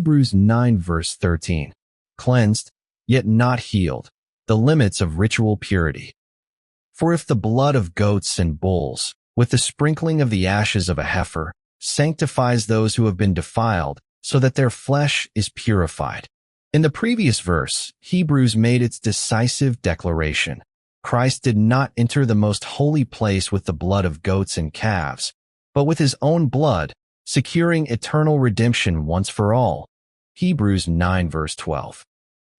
Hebrews 9 verse 13. Cleansed, yet not healed. The limits of ritual purity. For if the blood of goats and bulls, with the sprinkling of the ashes of a heifer, sanctifies those who have been defiled, so that their flesh is purified. In the previous verse, Hebrews made its decisive declaration. Christ did not enter the most holy place with the blood of goats and calves, but with his own blood, securing eternal redemption once for all. Hebrews 9 verse 12.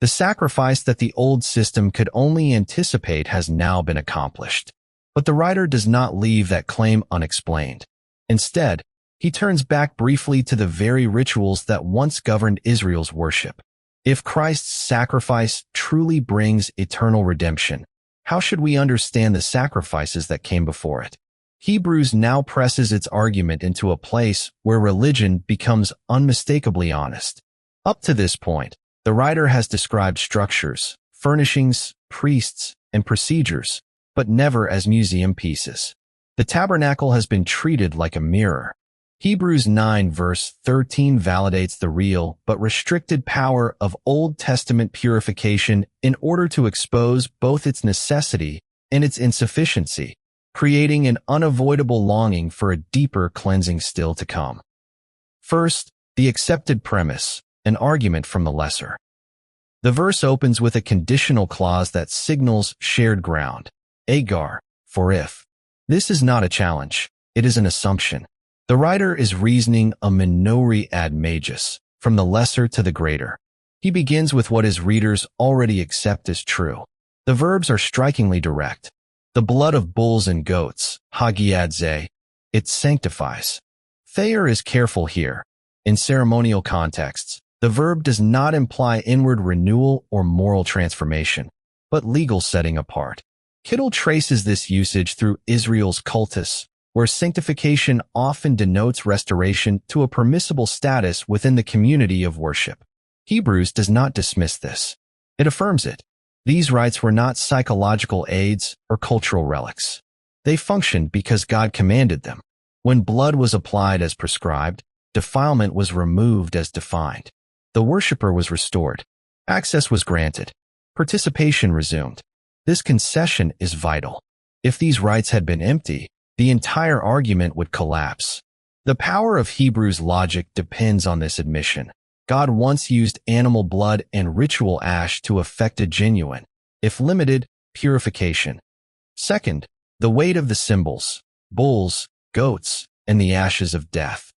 The sacrifice that the old system could only anticipate has now been accomplished. But the writer does not leave that claim unexplained. Instead, he turns back briefly to the very rituals that once governed Israel's worship. If Christ's sacrifice truly brings eternal redemption, how should we understand the sacrifices that came before it? Hebrews now presses its argument into a place where religion becomes unmistakably honest. Up to this point, the writer has described structures, furnishings, priests, and procedures, but never as museum pieces. The tabernacle has been treated like a mirror. Hebrews 9 verse 13 validates the real but restricted power of Old Testament purification in order to expose both its necessity and its insufficiency, creating an unavoidable longing for a deeper cleansing still to come. First, the accepted premise, an argument from the lesser. The verse opens with a conditional clause that signals shared ground. Agar, for if. This is not a challenge, it is an assumption. The writer is reasoning a minori ad majus, from the lesser to the greater. He begins with what his readers already accept as true. The verbs are strikingly direct. The blood of bulls and goats, hagiadze, it sanctifies. Thayer is careful here. In ceremonial contexts, the verb does not imply inward renewal or moral transformation, but legal setting apart. Kittel traces this usage through Israel's cultus, where sanctification often denotes restoration to a permissible status within the community of worship. Hebrews does not dismiss this. It affirms it. These rites were not psychological aids or cultural relics. They functioned because God commanded them. When blood was applied as prescribed, defilement was removed as defined. The worshiper was restored. Access was granted. Participation resumed. This concession is vital. If these rites had been empty, the entire argument would collapse. The power of Hebrews' logic depends on this admission. God once used animal blood and ritual ash to effect a genuine, if limited, purification. Second, the weight of the symbols, bulls, goats, and the ashes of death.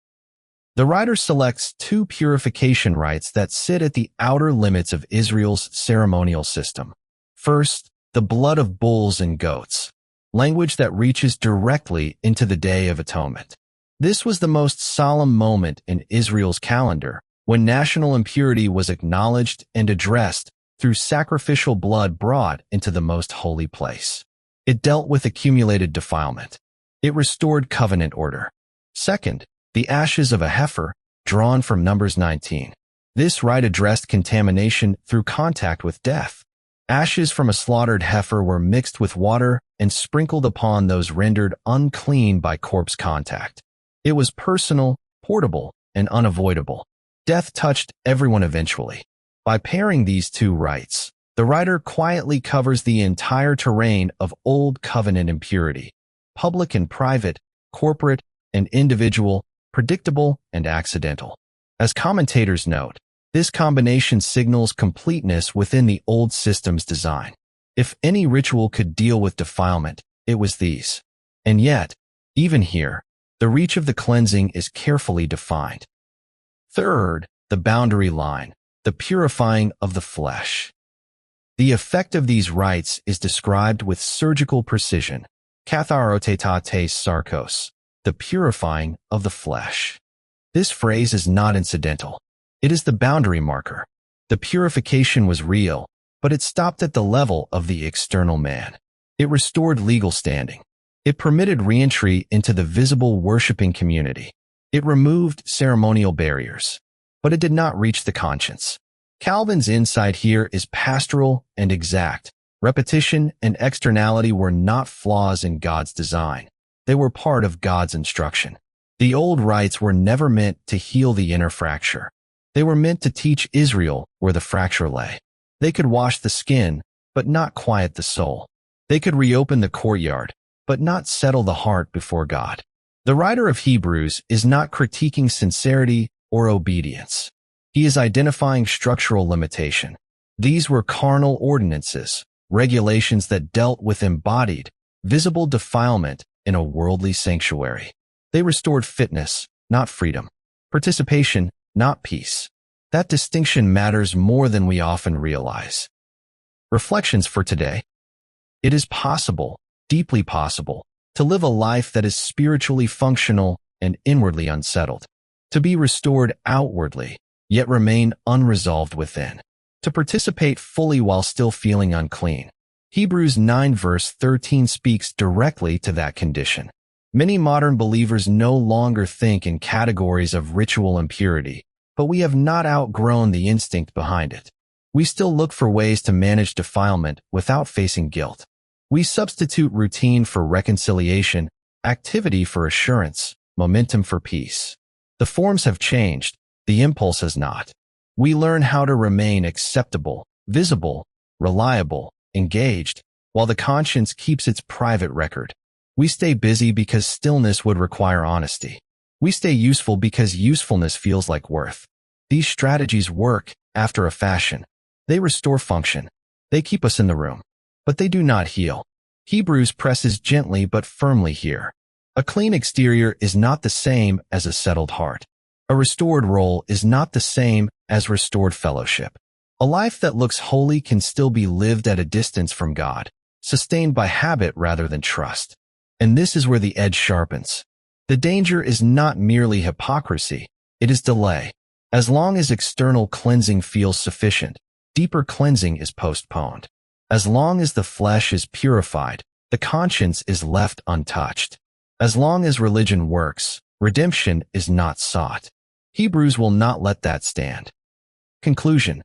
The writer selects two purification rites that sit at the outer limits of Israel's ceremonial system. First, the blood of bulls and goats, language that reaches directly into the Day of Atonement. This was the most solemn moment in Israel's calendar, when national impurity was acknowledged and addressed through sacrificial blood brought into the most holy place. It dealt with accumulated defilement. It restored covenant order. Second, the ashes of a heifer, drawn from Numbers 19. This rite addressed contamination through contact with death. Ashes from a slaughtered heifer were mixed with water and sprinkled upon those rendered unclean by corpse contact. It was personal, portable, and unavoidable. Death touched everyone eventually. By pairing these two rites, the writer quietly covers the entire terrain of Old Covenant impurity, public and private, corporate and individual, predictable and accidental. As commentators note, this combination signals completeness within the old system's design. If any ritual could deal with defilement, it was these. And yet, even here, the reach of the cleansing is carefully defined. Third, the boundary line, the purifying of the flesh. The effect of these rites is described with surgical precision. Katharotetate sarkos, the purifying of the flesh. This phrase is not incidental. It is the boundary marker. The purification was real, but it stopped at the level of the external man. It restored legal standing. It permitted re-entry into the visible worshiping community. It removed ceremonial barriers, but it did not reach the conscience. Calvin's insight here is pastoral and exact. Repetition and externality were not flaws in God's design. They were part of God's instruction. The old rites were never meant to heal the inner fracture. They were meant to teach Israel where the fracture lay. They could wash the skin, but not quiet the soul. They could reopen the courtyard, but not settle the heart before God. The writer of Hebrews is not critiquing sincerity or obedience. He is identifying structural limitation. These were carnal ordinances, regulations that dealt with embodied, visible defilement in a worldly sanctuary. They restored fitness, not freedom. Participation, not peace. That distinction matters more than we often realize. Reflections for today. It is possible, deeply possible, to live a life that is spiritually functional and inwardly unsettled. To be restored outwardly, yet remain unresolved within. To participate fully while still feeling unclean. Hebrews 9 verse 13 speaks directly to that condition. Many modern believers no longer think in categories of ritual impurity, but we have not outgrown the instinct behind it. We still look for ways to manage defilement without facing guilt. We substitute routine for reconciliation, activity for assurance, momentum for peace. The forms have changed, the impulse has not. We learn how to remain acceptable, visible, reliable, engaged, while the conscience keeps its private record. We stay busy because stillness would require honesty. We stay useful because usefulness feels like worth. These strategies work, after a fashion. They restore function. They keep us in the room. But they do not heal. Hebrews presses gently but firmly here. A clean exterior is not the same as a settled heart. A restored role is not the same as restored fellowship. A life that looks holy can still be lived at a distance from God, sustained by habit rather than trust. And this is where the edge sharpens. The danger is not merely hypocrisy, it is delay. As long as external cleansing feels sufficient, deeper cleansing is postponed. As long as the flesh is purified, the conscience is left untouched. As long as religion works, redemption is not sought. Hebrews will not let that stand. Conclusion.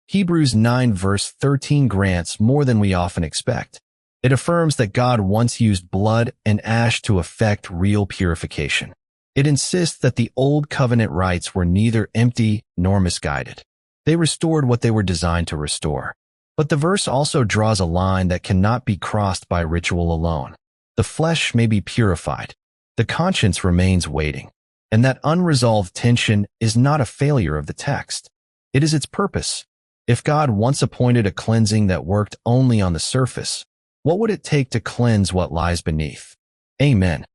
Hebrews 9 verse 13 grants more than we often expect. It affirms that God once used blood and ash to effect real purification. It insists that the old covenant rites were neither empty nor misguided. They restored what they were designed to restore. But the verse also draws a line that cannot be crossed by ritual alone. The flesh may be purified. The conscience remains waiting. And that unresolved tension is not a failure of the text. It is its purpose. If God once appointed a cleansing that worked only on the surface, what would it take to cleanse what lies beneath? Amen.